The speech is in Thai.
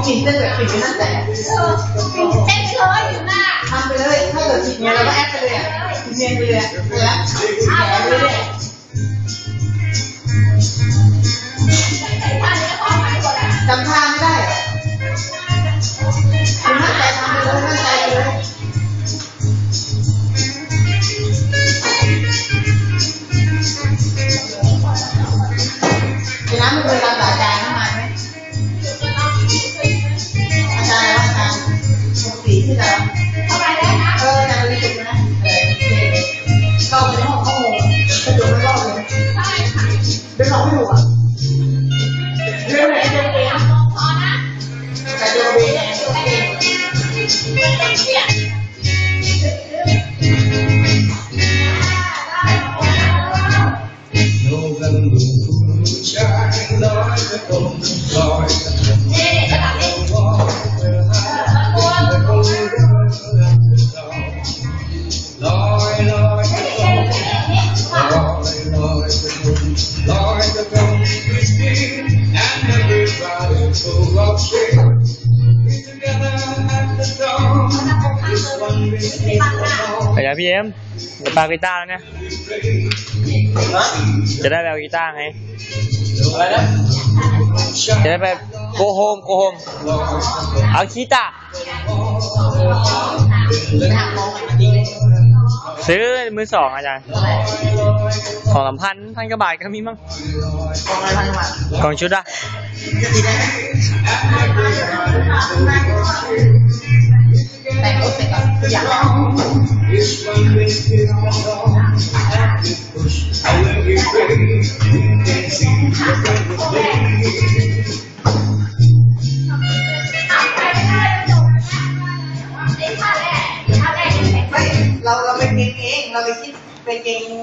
กินเส้นแบบกินนั่นแหละแอดเลยอยู่น่ะทำไปเลยถ้าเกิดผิดเนี่ยเราก็แอดไปเลยเนียนไปเลยแล้วแอดไปเลยจำท่าไม่ได้คุณมั่นใจทำไปเลยมั่นใจเลยในน้ำมันเป็นการด่าจานน้ำมันไหมอาจารย์ว่าอาจารย์สีที่เราเอาไปได้นะอาจารย์รีบนะเข้าไปในห้องข้อมูลกระโดดไม่รอดเลยเป็นหลอกไม่ถูกอ่ะเรื่องไหนเรื่องเองแต่เรื่องเองอย่าพี่เอ็มจะปากีตาร์แล้วเนี่ยจะได้แบบกีตาร์ไงอะไรนะจะได้แบบโกโฮมเอากีตาร์ซื้อมือสองอาจารย์2,000 1,000 กว่าบาทก็มีมั้งกองชุดอะแต่งรถเสร็จก่อนอย่างเราไปเก่งเองเราไปคิดไปเก่ง